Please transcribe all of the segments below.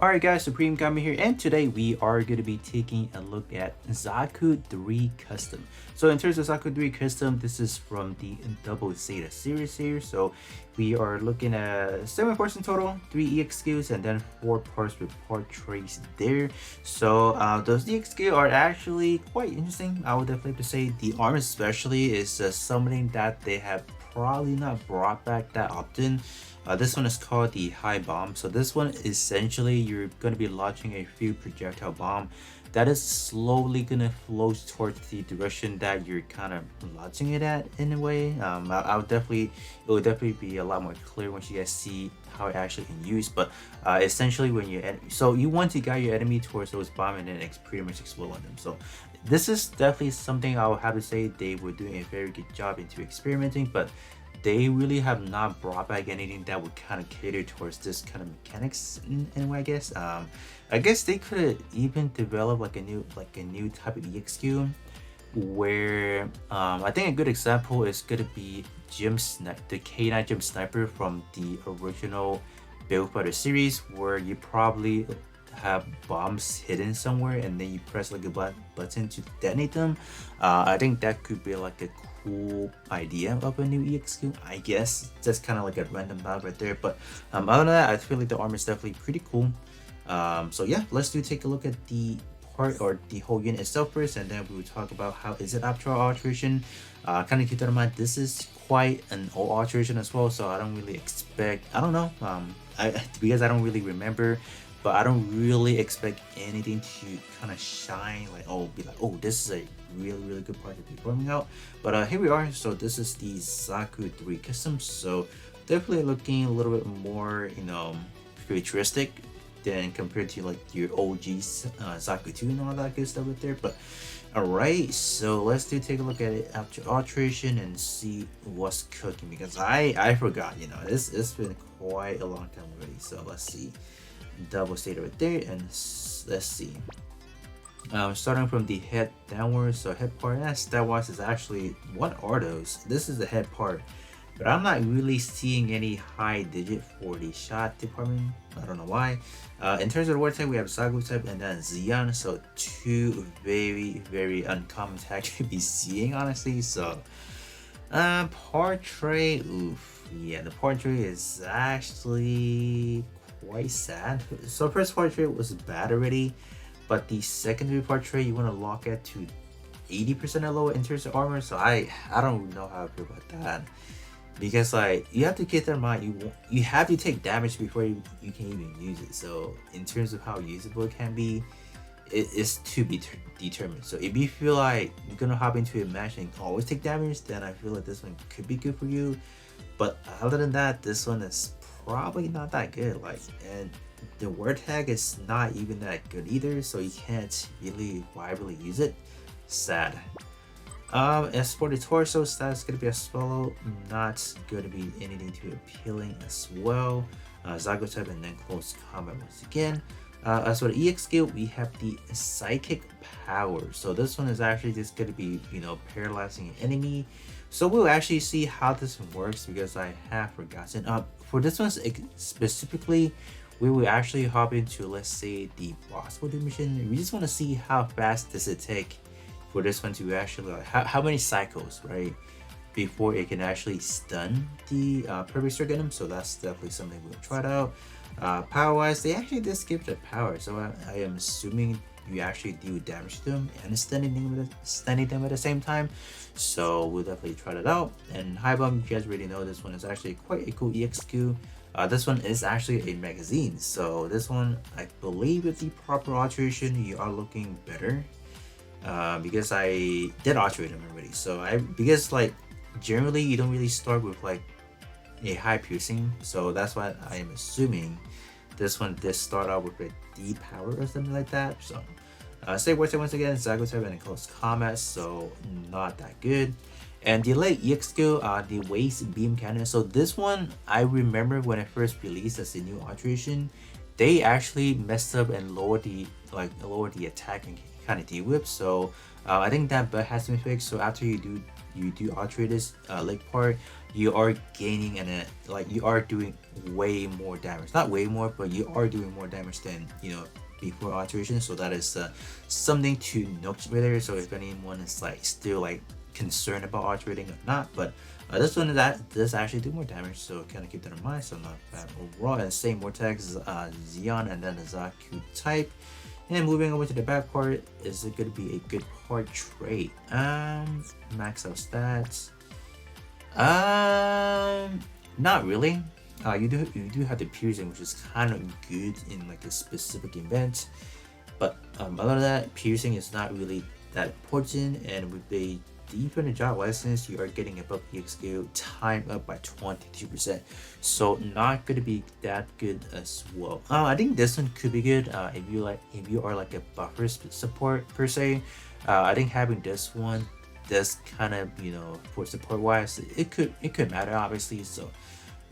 Alright guys, Supreme Gamer here, and today we are going to be taking a look at Zaku 3 Custom. So in terms of Zaku 3 Custom, this is from the Double Zeta series here. So we are looking at 7 parts in total, 3 EXQs, and then 4 parts with part trays there. So those EXQ are actually quite interesting. I would definitely have to say the arm especially is something that they have probably not brought back that often. This one is called the high bomb. So this one essentially you're going to be launching a few projectile bomb that is slowly going to flow towards the direction that you're kind of launching it at in a way. I would definitely, it will definitely be a lot more clear once you guys see how it actually can use. But essentially when you so you want to guide your enemy towards those bombs and then pretty much explode on them. So this is definitely something I would have to say they were doing a very good job into experimenting, but they really have not brought back anything that would kind of cater towards this kind of mechanics in a way, I guess. I guess they could even develop like a new type of EXQ where I think a good example is gonna be the K9 Gym Sniper from the original Build Fighter series, where you probably have bombs hidden somewhere and then you press like a button to detonate them. I think that could be like a cool idea of a new EXQ, I guess. Just kind of like a random thought right there. But other than that, I feel like the armor is definitely pretty cool. So yeah, let's take a look at the part or the whole unit itself first, and then we will talk about how is it after alteration. Kind of keep that in mind, this is quite an old alteration as well, so I don't really expect, I don't know, because I don't really remember, but I don't really expect anything to kind of shine like, oh, be like, oh, this is a really good part to be coming out. But here we are. So this is the Zaku 3 Custom, so definitely looking a little bit more, you know, futuristic than compared to like your OG Zaku 2 and all that good stuff right there. But alright, so let's take a look at it after alteration and see what's cooking, because I forgot, you know, it's been quite a long time already. So let's see, double Zeta right there, and let's see. Starting from the head downwards, so head part, that was is actually, what are those? This is the head part, but I'm not really seeing any high digit for the shot department. I don't know why. In terms of the word type, we have Zaku type and then Zeon, so two very uncommon tags to be seeing, honestly. So portrait, oof, yeah, the portrait is actually quite sad. So first portrait was bad already, but the secondary portrait you want to lock it to 80% or lower in terms of armor. So I don't know how I feel about that, because like you have to keep that in mind, you have to take damage before you can even use it. So in terms of how usable it can be, it is to be determined. So if you feel like you're gonna hop into a match and always take damage, then I feel like this one could be good for you. But other than that, this one is probably not that good. Like, and the word tag is not even that good either, so you can't really viably use it. Sad. As for the torso, that's gonna be a swallow, not gonna be anything too appealing as well. Zaku type and then close combat once again. As for the EXQ, we have the psychic power. So this one is actually just gonna be, you know, paralyzing an enemy. So we'll actually see how this one works, because I have forgotten. For this one specifically, we will actually hop into, let's say, the boss mode mission. We just want to see how fast does it take for this one to actually, like, how many cycles, right, before it can actually stun the perfect star Gundam. So that's definitely something we'll try it out. Power wise, they actually did skip the power, so I am assuming you actually do damage to them and stunning them at the same time. So we'll definitely try that out. And high bomb, you guys already know this one is actually quite a cool EXQ. This one is actually a magazine, so this one, I believe with the proper alteration, you are looking better, because I did alterate them already. So because like generally you don't really start with like a high piercing, so that's why I am assuming this one did start out with a D power or something like that. So say once again, Zaku type and close combat, so not that good. And the late EXQ, the waist beam cannon. So this one, I remember when it first released as a new alteration, they actually messed up and lowered the attack and kind of D-whip. So I think that bug has been fixed. So after you do you do alterate this leg part, you are gaining and like you are doing way more damage. Not way more, but you are doing more damage than before alteration. So that is something to note there. So if anyone is like still like concerned about alterating or not, but this one that does actually do more damage, so kind of keep that in mind. So not bad overall. And same vortex, Xeon, and then the Zaku type. And moving over to the back part, is it going to be a good portrait? Max out stats. Not really. You do have the piercing, which is kind of good in like a specific event, but other than that, piercing is not really that important. And with the defender job license, you are getting above EX skill time up by 22%, so not gonna be that good as well. I think this one could be good if you are like a buffer support per se. I think having this one does kind of for support wise it could matter obviously. So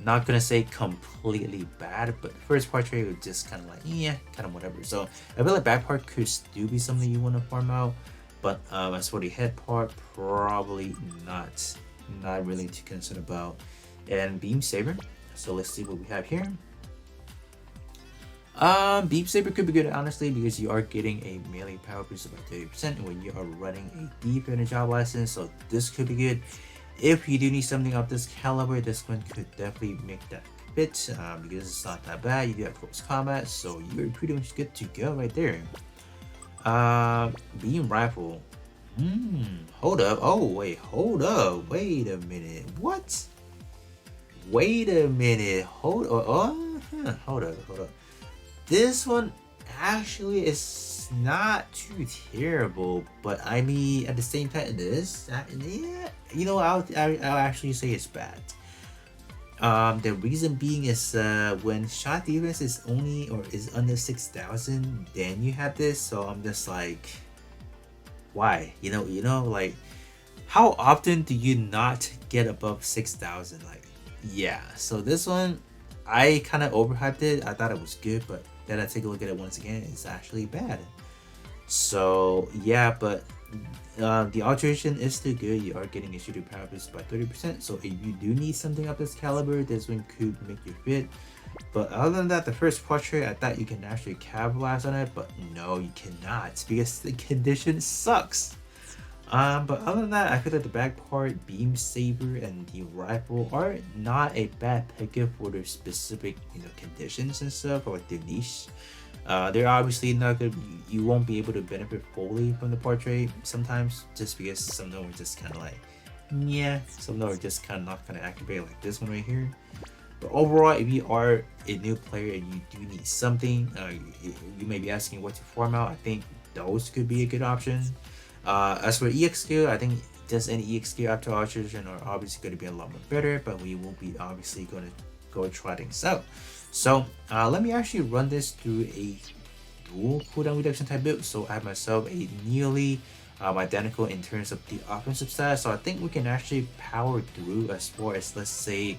not gonna say completely bad, but first portrait was just kind of like kind of whatever. So I feel like back part could still be something you want to farm out, but as for the head part, probably not really too concerned about. And beam saber, so let's see what we have here. Beam saber could be good honestly, because you are getting a melee power boost by 30% when you are running a defender job license, so this could be good. If you do need something of this caliber, this one could definitely make that fit, because it's not that bad. You do have close combat, so you're pretty much good to go right there. Beam rifle. Hold up. Oh wait, hold up. Wait a minute. What? Wait a minute. Hold up. This one actually is not too terrible, but I mean at the same time it is. I'll actually say it's bad. The reason being is when shot defense is only or is under 6,000, then you have this. So I'm just like, why? Like, how often do you not get above 6,000? Like, yeah. So this one, I kind of overhyped it. I thought it was good, but then I take a look at it once again, it's actually bad. So yeah, but the alteration is still good. You are getting a shooter power boost by 30%, so if you do need something of this caliber, this one could make you fit. But other than that, the first portrait, I thought you can actually capitalize on it, but no, you cannot, because the condition sucks. But other than that, I feel like the back part, beam saber, and the rifle are not a bad pickup for their specific conditions and stuff, or like their niche. They're obviously not good. You won't be able to benefit fully from the portrait sometimes, just because some of them are just kind of like, some of them are just kind of not going to activate, like this one right here. But overall, if you are a new player and you do need something, you may be asking what to farm out. I think those could be a good option. As for EX skill, I think just any EX skill after alteration are obviously going to be a lot more better, but we will be obviously going to go try things out. So let me actually run this through a dual cooldown reduction type build. So I have myself a nearly identical in terms of the offensive stats. So I think we can actually power through as far as, let's say,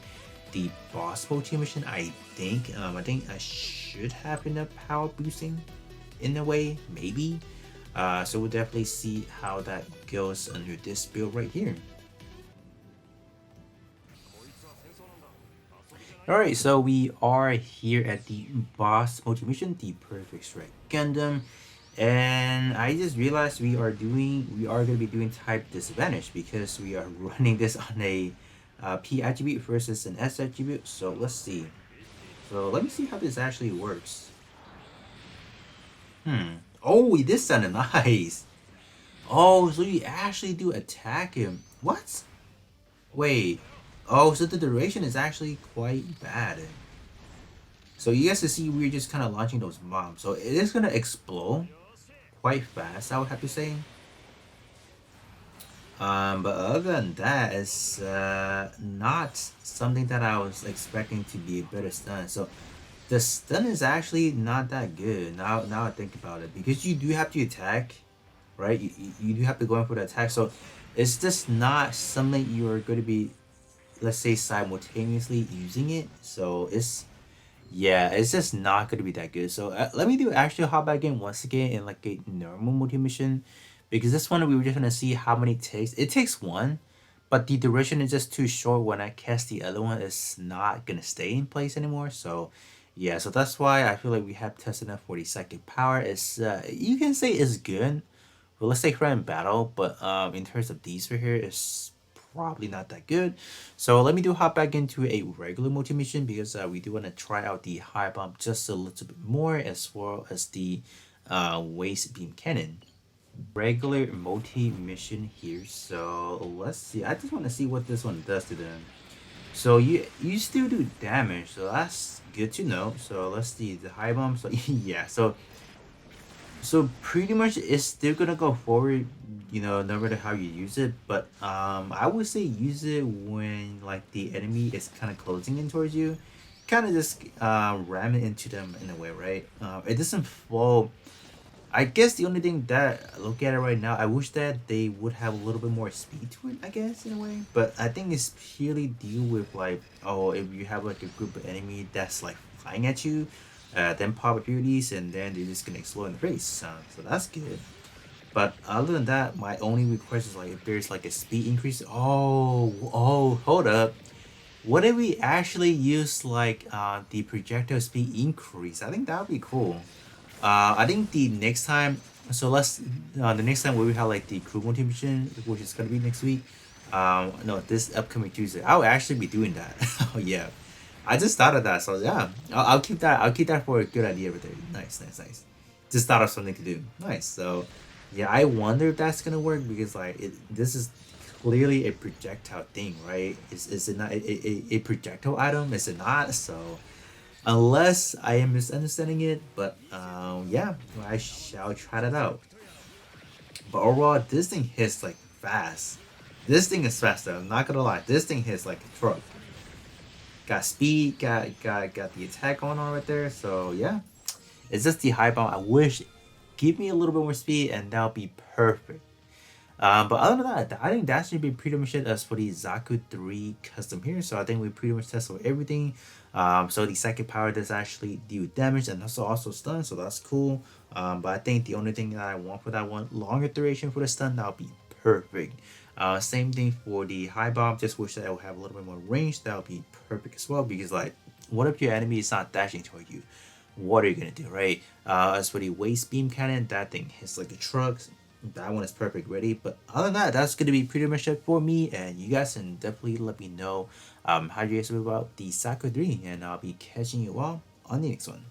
the boss motivation. I think I should have enough power boosting in a way, maybe. So we'll definitely see how that goes under this build right here. Alright, so we are here at the boss motivation, the Perfect Strike Gundam, and I just realized we are going to be doing type disadvantage because we are running this on a P attribute versus an S attribute. So let's see. So let me see how this actually works. Oh, this sounded nice. Oh, so you actually do attack him. What? Wait. Oh, so the duration is actually quite bad. So you guys can see we're just kind of launching those bombs. So it is going to explode quite fast, I would have to say. But other than that, it's not something that I was expecting to be a better stun. So the stun is actually not that good now I think about it, because you do have to attack, right? You do have to go in for the attack. So it's just not something you're going to be, let's say, simultaneously using it. So it's just not going to be that good. So let me do actually hop back in once again in like a normal multi mission, because this one we were just going to see how many it takes. It takes one, but the duration is just too short. When I cast the other one, it's not gonna stay in place anymore. So yeah, so that's why I feel like we have tested enough for the psychic power. It's you can say it's good. Well, let's say her in battle, but in terms of these right here, it's probably not that good. So let me do hop back into a regular multi mission because we do want to try out the high bomb just a little bit more, as well as the waist beam cannon. Regular multi mission here. So let's see. I just want to see what this one does to them. So you still do damage, so that's good to know. So let's see the high bomb. So yeah, so pretty much it's still gonna go forward, no matter how you use it. But I would say use it when like the enemy is kind of closing in towards you, kind of just ram it into them in a way, right? It doesn't fall. I guess the only thing that I look at it right now, I wish that they would have a little bit more speed to it, I guess, in a way. But I think it's purely deal with like, oh, if you have like a group of enemy that's like flying at you, then pop abilities, and then they're just gonna explode in the face. So that's good. But other than that, my only request is like if there's like a speed increase. Oh, hold up. What if we actually use like the projectile speed increase? I think that would be cool. I think the next time, so let's the next time we have like the crew motivation, which is gonna be next week. No, this upcoming Tuesday, I'll actually be doing that. Oh yeah, I just thought of that, so yeah, I'll keep that. I'll keep that for a good idea right there. Nice, nice, nice. Just thought of something to do. Nice. So yeah, I wonder if that's gonna work because like this is clearly a projectile thing, right? Is it not a projectile item? Is it not? So unless I am misunderstanding it, but yeah, I shall try that out. But overall, this thing hits like fast. This thing is faster. I'm not gonna lie. This thing hits like a truck. Got speed, got the attack going on right there. So yeah, it's just the high bomb. I wish give me a little bit more speed, and that'll be perfect. But other than that, I think that should be pretty much it as for the Zaku 3 custom here. So I think we pretty much tested everything. So the second power does actually deal damage and also stun, so that's cool. But I think the only thing that I want for that one, longer duration for the stun, that'll be perfect. Same thing for the high bomb, just wish that I would have a little bit more range, that'll be perfect as well, because like, what if your enemy is not dashing toward you? What are you gonna do, right? As for the waist beam cannon, that thing hits like a truck. That one is perfect ready. But other than that, that's gonna be pretty much it for me. And you guys can definitely let me know how you guys feel about the Sakura 3, and I'll be catching you all on the next one.